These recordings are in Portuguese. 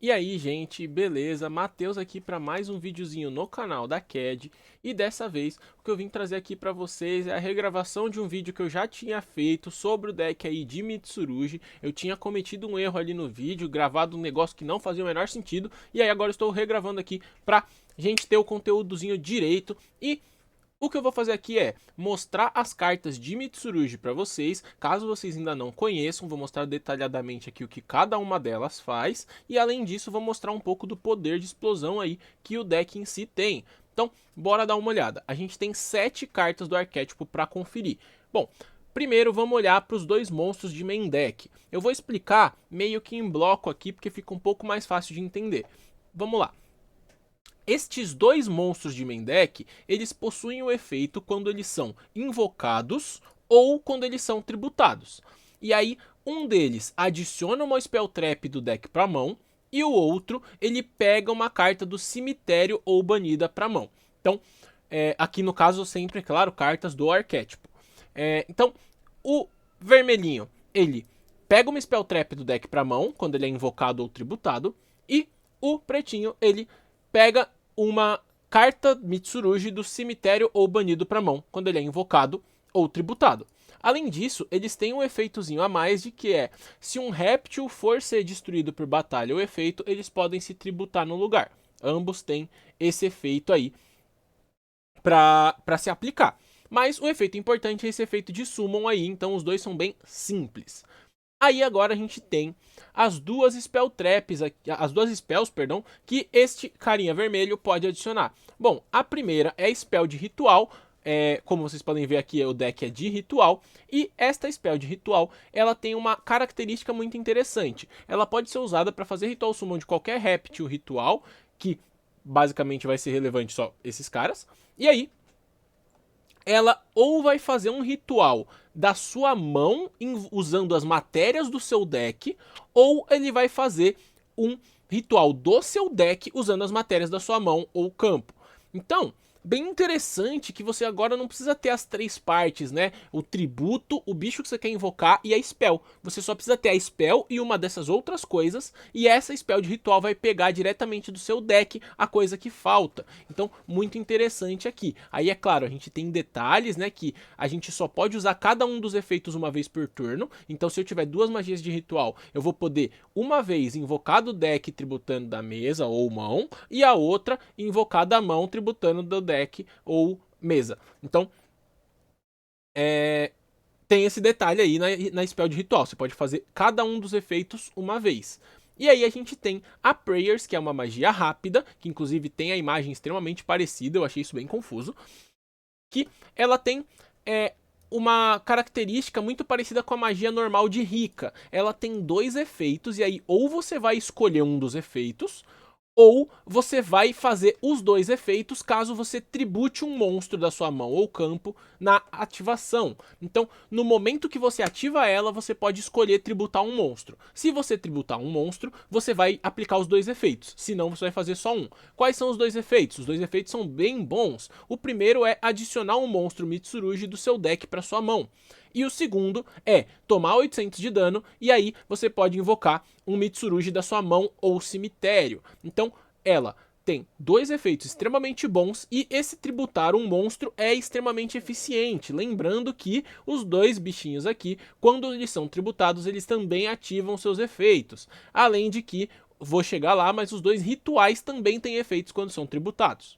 E aí, gente, beleza? Matheus aqui para mais um videozinho no canal da CAD. E dessa vez, o que eu vim trazer aqui para vocês é a regravação de um vídeo que eu já tinha feito sobre o deck aí de Mitsurugi. Eu tinha cometido um erro ali no vídeo, gravado um negócio que não fazia o menor sentido. E aí agora eu estou regravando aqui pra gente ter o conteúdozinho direito. E o que eu vou fazer aqui é mostrar as cartas de Mitsurugi para vocês. Caso vocês ainda não conheçam, vou mostrar detalhadamente aqui o que cada uma delas faz. E além disso, vou mostrar um pouco do poder de explosão aí que o deck em si tem. Então, bora dar uma olhada. A gente tem 7 cartas do arquétipo para conferir. Bom, primeiro vamos olhar para os dois monstros de main deck. Eu vou explicar meio que em bloco aqui, porque fica um pouco mais fácil de entender. Vamos lá. Estes dois monstros de main deck, eles possuem o efeito quando eles são invocados ou quando eles são tributados. E aí, um deles adiciona uma Spell Trap do deck para mão, e o outro, ele pega uma carta do cemitério ou banida para mão. Então, aqui no caso, sempre, claro, cartas do arquétipo. Então, o vermelhinho, ele pega uma Spell Trap do deck para mão, quando ele é invocado ou tributado, e o pretinho, ele pega uma carta Mitsurugi do cemitério ou banido para mão, quando ele é invocado ou tributado. Além disso, eles têm um efeitozinho a mais de que é, se um réptil for ser destruído por batalha ou efeito, eles podem se tributar no lugar. Ambos têm esse efeito aí para se aplicar. Mas o efeito importante é esse efeito de summon aí, então os dois são bem simples. Aí agora a gente tem as duas spell traps, as duas spells, perdão, que este carinha vermelho pode adicionar. Bom, a primeira é a spell de ritual, como vocês podem ver aqui, o deck é de ritual, e esta spell de ritual, ela tem uma característica muito interessante. Ela pode ser usada para fazer ritual summon de qualquer réptil ritual, que basicamente vai ser relevante só esses caras, e aí ela ou vai fazer um ritual da sua mão usando as matérias do seu deck, ou ele vai fazer um ritual do seu deck usando as matérias da sua mão ou campo. Então, bem interessante que você agora não precisa ter as três partes, né? O tributo, o bicho que você quer invocar e a spell. Você só precisa ter a spell e uma dessas outras coisas, e essa spell de ritual vai pegar diretamente do seu deck a coisa que falta. Então, muito interessante aqui. Aí, é claro, a gente tem detalhes, né? Que a gente só pode usar cada um dos efeitos uma vez por turno. Então, se eu tiver duas magias de ritual, eu vou poder uma vez invocar do deck tributando da mesa ou mão, e a outra invocar da mão tributando do deck ou mesa. Então, tem esse detalhe aí na spell de ritual. Você pode fazer cada um dos efeitos uma vez. E aí a gente tem a Prayers, que é uma magia rápida, que inclusive tem a imagem extremamente parecida, eu achei isso bem confuso, que ela tem uma característica muito parecida com a magia normal de Rika. Ela tem dois efeitos, e aí ou você vai escolher um dos efeitos, ou você vai fazer os dois efeitos caso você tribute um monstro da sua mão ou campo na ativação. Então, no momento que você ativa ela, você pode escolher tributar um monstro. Se você tributar um monstro, você vai aplicar os dois efeitos. Se não, você vai fazer só um. Quais são os dois efeitos? Os dois efeitos são bem bons. O primeiro é adicionar um monstro Mitsurugi do seu deck para sua mão. E o segundo é tomar 800 de dano, e aí você pode invocar um Mitsurugi da sua mão ou cemitério. Então, ela tem dois efeitos extremamente bons, e esse tributar um monstro é extremamente eficiente. Lembrando que os dois bichinhos aqui, quando eles são tributados, eles também ativam seus efeitos. Além de que, vou chegar lá, mas os dois rituais também têm efeitos quando são tributados.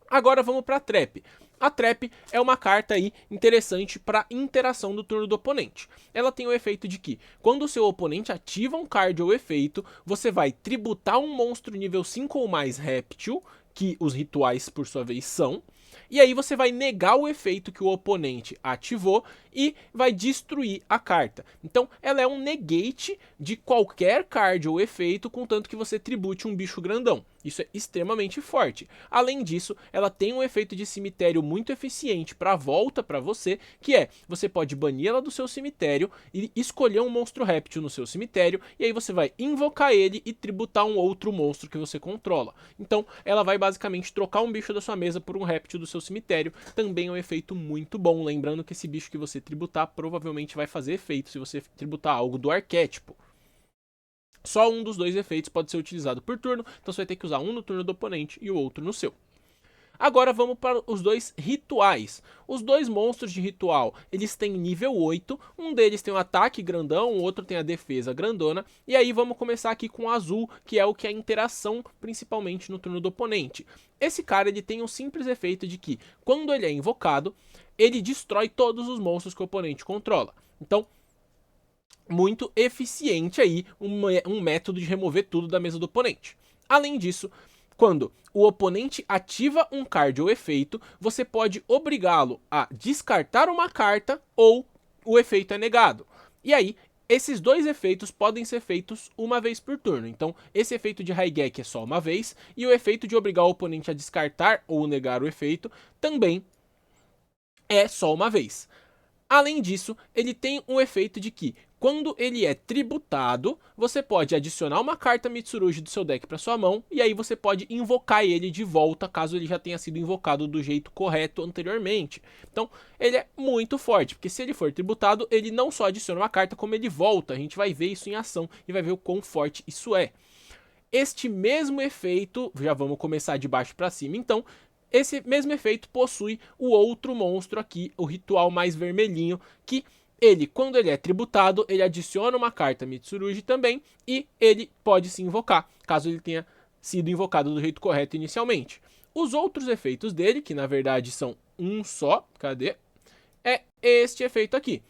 Agora vamos para a Trap. A Trap é uma carta aí interessante para interação do turno do oponente. Ela tem o efeito de que, quando o seu oponente ativa um card ou efeito, você vai tributar um monstro nível 5 ou mais réptil, que os rituais por sua vez são, e aí você vai negar o efeito que o oponente ativou e vai destruir a carta. Então ela é um negate de qualquer card ou efeito, contanto que você tribute um bicho grandão. Isso é extremamente forte. Além disso, ela tem um efeito de cemitério muito eficiente para volta para você, que é, você pode banir ela do seu cemitério e escolher um monstro réptil no seu cemitério, e aí você vai invocar ele e tributar um outro monstro que você controla. Então, ela vai basicamente trocar um bicho da sua mesa por um réptil do seu cemitério. Também é um efeito muito bom, lembrando que esse bicho que você tributar provavelmente vai fazer efeito se você tributar algo do arquétipo. Só um dos dois efeitos pode ser utilizado por turno, então você vai ter que usar um no turno do oponente e o outro no seu. Agora vamos para os dois rituais. Os dois monstros de ritual, eles têm nível 8, um deles tem um ataque grandão, o outro tem a defesa grandona, e aí vamos começar aqui com o azul, que é o que é a interação, principalmente no turno do oponente. Esse cara, ele tem um simples efeito de que, quando ele é invocado, ele destrói todos os monstros que o oponente controla. Então, muito eficiente aí, um método de remover tudo da mesa do oponente. Além disso, quando o oponente ativa um card ou efeito, você pode obrigá-lo a descartar uma carta ou o efeito é negado. E aí, esses dois efeitos podem ser feitos uma vez por turno. Então, esse efeito de Raigeki é só uma vez, e o efeito de obrigar o oponente a descartar ou negar o efeito também é só uma vez. Além disso, ele tem um efeito de que, quando ele é tributado, você pode adicionar uma carta Mitsurugi do seu deck para sua mão, e aí você pode invocar ele de volta, caso ele já tenha sido invocado do jeito correto anteriormente. Então, ele é muito forte, porque se ele for tributado, ele não só adiciona uma carta, como ele volta. A gente vai ver isso em ação e vai ver o quão forte isso é. Este mesmo efeito, já vamos começar de baixo para cima, então, esse mesmo efeito possui o outro monstro aqui, o ritual mais vermelhinho, que ele, quando ele é tributado, ele adiciona uma carta Mitsurugi também, e ele pode se invocar, caso ele tenha sido invocado do jeito correto inicialmente. Os outros efeitos dele, que na verdade são um só, cadê? É este efeito aqui,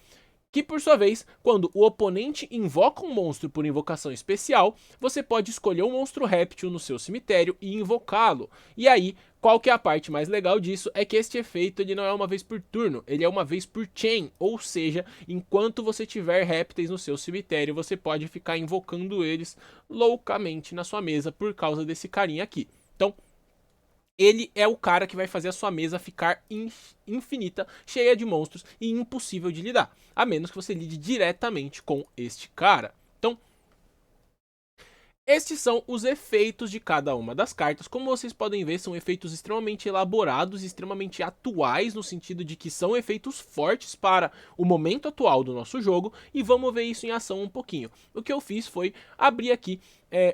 que por sua vez, quando o oponente invoca um monstro por invocação especial, você pode escolher um monstro réptil no seu cemitério e invocá-lo. E aí, qual que é a parte mais legal disso? É que este efeito ele não é uma vez por turno, ele é uma vez por chain, ou seja, enquanto você tiver répteis no seu cemitério, você pode ficar invocando eles loucamente na sua mesa por causa desse carinha aqui. Então, ele é o cara que vai fazer a sua mesa ficar infinita, cheia de monstros e impossível de lidar, a menos que você lide diretamente com este cara. Então, estes são os efeitos de cada uma das cartas. Como vocês podem ver, são efeitos extremamente elaborados, extremamente atuais, no sentido de que são efeitos fortes para o momento atual do nosso jogo, e vamos ver isso em ação um pouquinho. O que eu fiz foi abrir aqui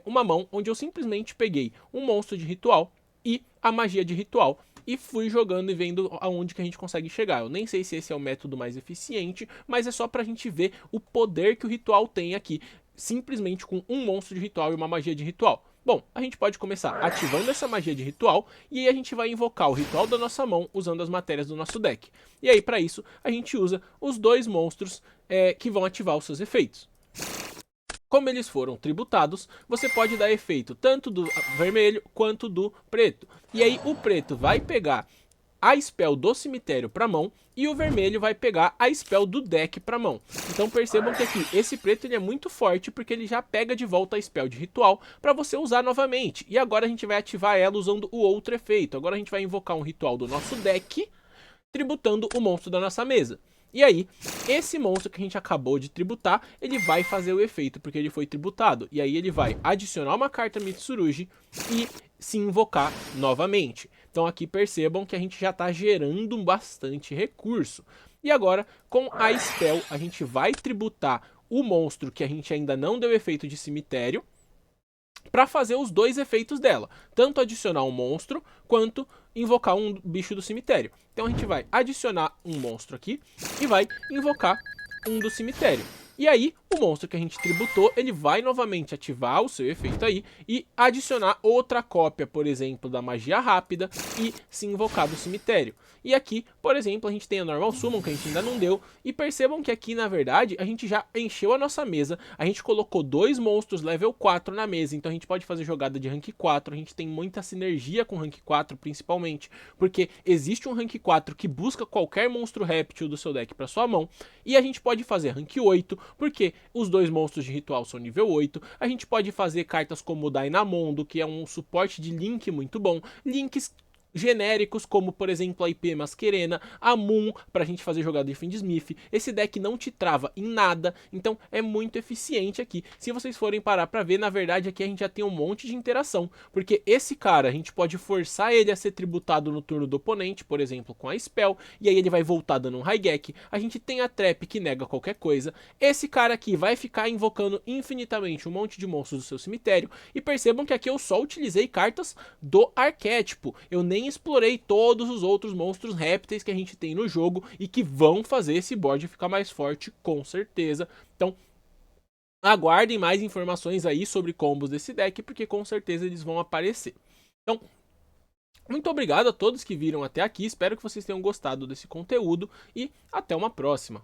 uma mão onde eu simplesmente peguei um monstro de ritual e a magia de ritual, e fui jogando e vendo aonde que a gente consegue chegar. Eu nem sei se esse é o método mais eficiente, mas é só pra gente ver o poder que o ritual tem aqui, simplesmente com um monstro de ritual e uma magia de ritual. Bom, a gente pode começar ativando essa magia de ritual, e aí a gente vai invocar o ritual da nossa mão usando as matérias do nosso deck. E aí, para isso, a gente usa os dois monstros que vão ativar os seus efeitos. Como eles foram tributados, você pode dar efeito tanto do vermelho quanto do preto. E aí o preto vai pegar a spell do cemitério para mão e o vermelho vai pegar a spell do deck para mão. Então percebam que aqui esse preto ele é muito forte porque ele já pega de volta a spell de ritual para você usar novamente. E agora a gente vai ativar ela usando o outro efeito. Agora a gente vai invocar um ritual do nosso deck tributando o monstro da nossa mesa. E aí, esse monstro que a gente acabou de tributar, ele vai fazer o efeito, porque ele foi tributado. E aí ele vai adicionar uma carta Mitsurugi e se invocar novamente. Então aqui percebam que a gente já está gerando bastante recurso. E agora, com a spell, a gente vai tributar o monstro que a gente ainda não deu efeito de cemitério, para fazer os dois efeitos dela, tanto adicionar um monstro, quanto invocar um bicho do cemitério. Então a gente vai adicionar um monstro aqui, e vai invocar um do cemitério. E aí, o monstro que a gente tributou, ele vai novamente ativar o seu efeito aí, e adicionar outra cópia, por exemplo, da magia rápida, e se invocar do cemitério. E aqui, por exemplo, a gente tem a Normal Summon, que a gente ainda não deu, e percebam que aqui, na verdade, a gente já encheu a nossa mesa, a gente colocou dois monstros level 4 na mesa, então a gente pode fazer jogada de rank 4, a gente tem muita sinergia com rank 4, principalmente, porque existe um rank 4 que busca qualquer monstro réptil do seu deck para sua mão, e a gente pode fazer rank 8, porque os dois monstros de ritual são nível 8, a gente pode fazer cartas como o Dynamondo, que é um suporte de Link muito bom, links genéricos, como por exemplo a IP Masquerena, a Moon, pra gente fazer jogada de Fiendsmith. Esse deck não te trava em nada, então é muito eficiente aqui. Se vocês forem parar pra ver, na verdade aqui a gente já tem um monte de interação, porque esse cara, a gente pode forçar ele a ser tributado no turno do oponente, por exemplo, com a Spell, e aí ele vai voltar dando um Raigeki. A gente tem a Trap, que nega qualquer coisa. Esse cara aqui vai ficar invocando infinitamente um monte de monstros do seu cemitério, e percebam que aqui eu só utilizei cartas do arquétipo, eu nem explorei todos os outros monstros répteis que a gente tem no jogo e que vão fazer esse board ficar mais forte, com certeza. Então, aguardem mais informações aí sobre combos desse deck, porque com certeza eles vão aparecer. Então, muito obrigado a todos que viram até aqui, espero que vocês tenham gostado desse conteúdo e até uma próxima.